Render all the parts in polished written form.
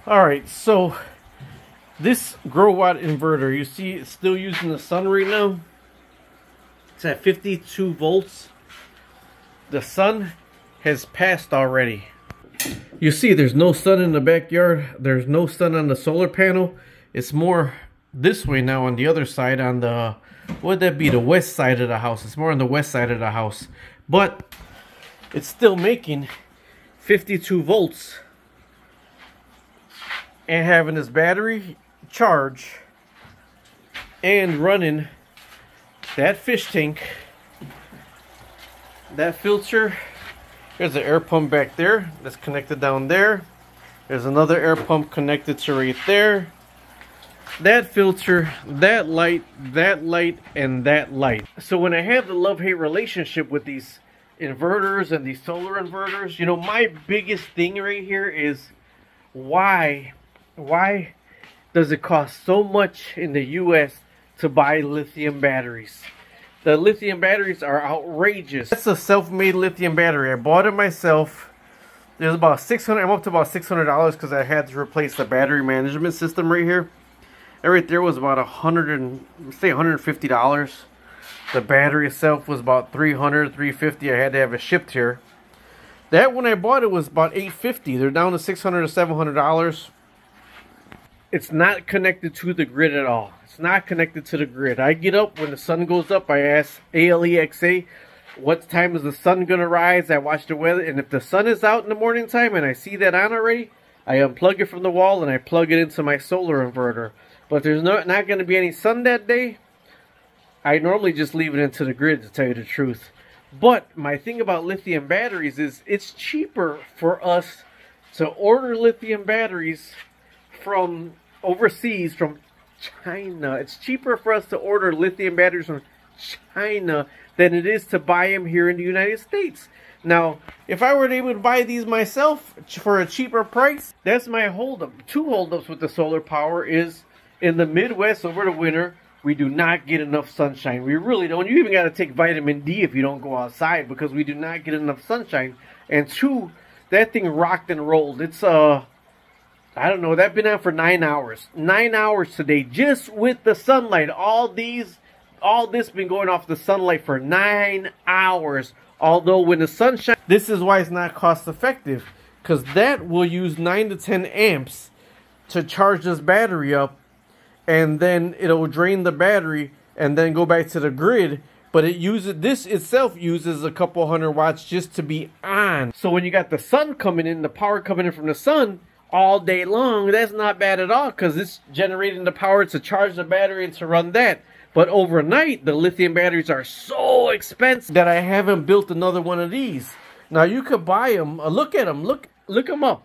Alright, so this Growatt inverter, you see it's still using the sun right now. It's at 52 volts. The sun has passed already. You see there's no sun in the backyard. There's no sun on the solar panel. It's more this way now on the other side, on the, what would that be, the west side of the house. It's more on the west side of the house. But it's still making 52 volts. And having this battery charge and running that fish tank, that filter. There's an air pump back there that's connected down there. There's another air pump connected to right there. That filter, that light, and that light. So when I have the love-hate relationship with these inverters and these solar inverters, you know, my biggest thing right here is why does it cost so much in the US to buy lithium batteries? The lithium batteries are outrageous. That's a self-made lithium battery. I bought it myself. There's about $600. I'm up to about $600 because I had to replace the battery management system right here. And right there was about $150. The battery itself was about $300, $350. I had to have it shipped here. That when I bought it was about $850. They're down to $600 to $700. It's not connected to the grid at all. It's not connected to the grid. I get up when the sun goes up. I ask Alexa, what time is the sun going to rise? I watch the weather. And if the sun is out in the morning time and I see that on already, I unplug it from the wall and I plug it into my solar inverter. But there's not going to be any sun that day. I normally just leave it into the grid, to tell you the truth. But my thing about lithium batteries is it's cheaper for us to order lithium batteries from overseas, from China. It's cheaper for us to order lithium batteries from China than it is to buy them here in the United States. Now, if I were able to buy these myself for a cheaper price, that's my holdup. Two holdups with the solar power is in the Midwest over the winter, we do not get enough sunshine. We really don't. You even got to take vitamin D if you don't go outside because we do not get enough sunshine. And two, that thing rocked and rolled. It's I don't know, that's been on for 9 hours. 9 hours today, just with the sunlight. All this been going off the sunlight for 9 hours. Although when the sun shines, this is why it's not cost effective. Because that will use 9 to 10 amps to charge this battery up. And then it'll drain the battery and then go back to the grid. But this itself uses a couple hundred watts just to be on. So when you got the sun coming in, the power coming in from the sun, all day long, that's not bad at all because it's generating the power to charge the battery and to run that. But overnight, the lithium batteries are so expensive that I haven't built another one of these. Now you could buy them. Look at them. Look them up.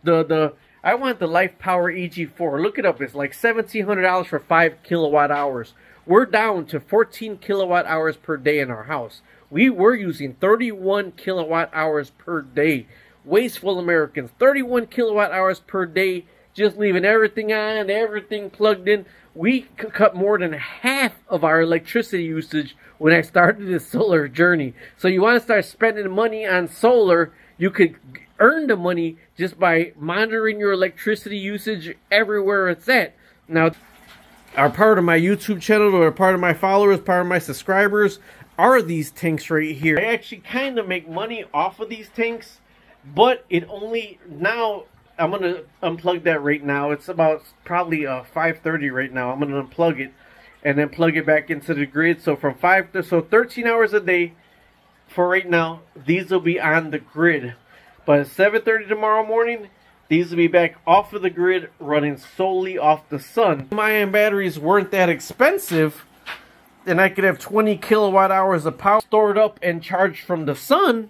I want the Life Power EG4. Look it up. It's like $1,700 for 5 kilowatt hours. We're down to 14 kilowatt hours per day in our house. We were using 31 kilowatt hours per day. Wasteful Americans, 31 kilowatt hours per day, just leaving everything on, everything plugged in. We could cut more than half of our electricity usage when I started this solar journey. So you want to start spending money on solar, you could earn the money just by monitoring your electricity usage everywhere it's at. Now, are part of my YouTube channel, or part of my followers, part of my subscribers, are these tanks right here. I actually kind of make money off of these tanks. But it only, now, I'm going to unplug that right now. It's about probably 5:30 right now. I'm going to unplug it and then plug it back into the grid. So from 13 hours a day for right now, these will be on the grid. But at 7:30 tomorrow morning, these will be back off of the grid, running solely off the sun. My batteries weren't that expensive, and I could have 20 kilowatt hours of power stored up and charged from the sun.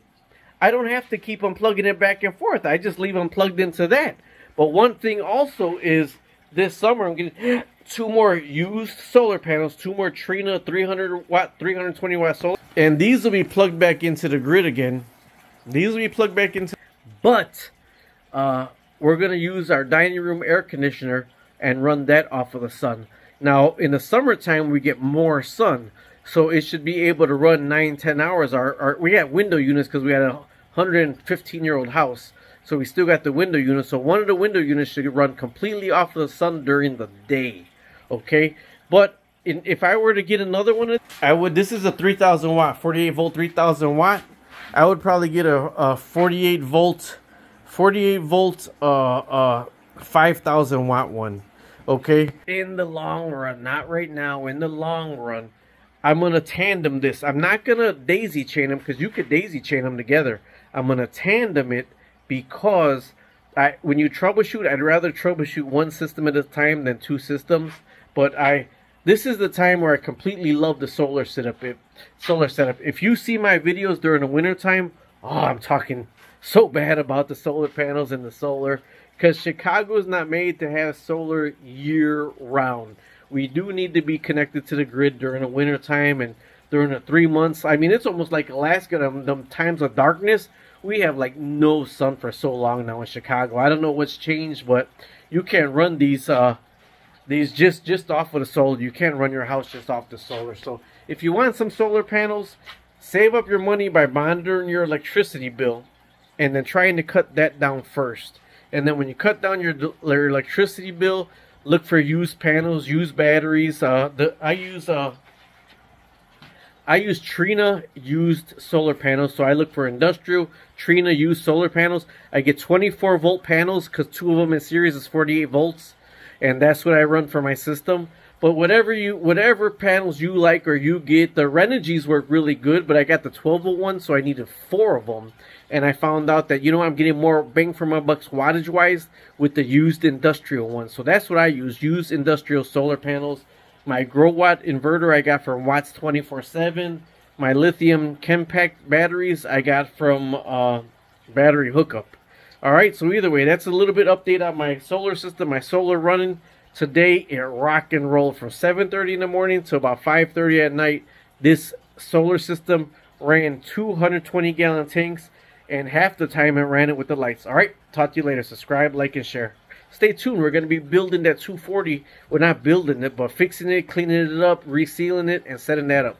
I don't have to keep unplugging it back and forth. I just leave them plugged into that. But one thing also is this summer I'm getting 2 more used solar panels, 2 more Trina 300 watt, 320 watt solar. And these will be plugged back into the grid again. These will be plugged back into. But we're going to use our dining room air conditioner and run that off of the sun. Now in the summertime we get more sun. So it should be able to run 9-10 hours. We had window units because we had a 115-year-old house. So we still got the window unit. So one of the window units should run completely off of the sun during the day. Okay, but if I were to get another one, I would. This is a 3,000 watt, 48 volt, 3,000 watt. I would probably get a 48 volt, 5,000 watt one. Okay, in the long run, not right now. In the long run, I'm gonna tandem this. I'm not gonna daisy chain them because you could daisy chain them together. I'm gonna tandem it because when you troubleshoot, I'd rather troubleshoot one system at a time than two systems. But this is the time where I completely love the solar setup. If you see my videos during the winter time, oh, I'm talking so bad about the solar panels and the solar, because Chicago is not made to have solar year round. We do need to be connected to the grid during the winter time and during the 3 months. I mean, it's almost like Alaska, them times of darkness. We have like no sun for so long now in Chicago. I don't know what's changed, but you can't run these just off of the solar. You can't run your house just off the solar. So if you want some solar panels, save up your money by monitoring your electricity bill and then trying to cut that down first. And then when you cut down your electricity bill, look for used panels, used batteries. I use Trina used solar panels, so I look for industrial Trina used solar panels. I get 24 volt panels because 2 of them in series is 48 volts, and that's what I run for my system. But whatever panels you like or you get, the Renogy's work really good, but I got the 12 volt one, so I needed 4 of them. And I found out that, I'm getting more bang for my bucks wattage wise with the used industrial one. So that's what I use, used industrial solar panels. My Growatt inverter I got from Watts 24/7. My lithium Chempact batteries I got from Battery Hookup. Alright, so either way, that's a little bit update on my solar system. My solar running today, it rock and roll from 7:30 in the morning to about 5:30 at night. This solar system ran 220 gallon tanks, and half the time it ran it with the lights. Alright, talk to you later. Subscribe, like, and share. Stay tuned. We're going to be building that 240. We're not building it, but fixing it, cleaning it up, resealing it, and setting that up.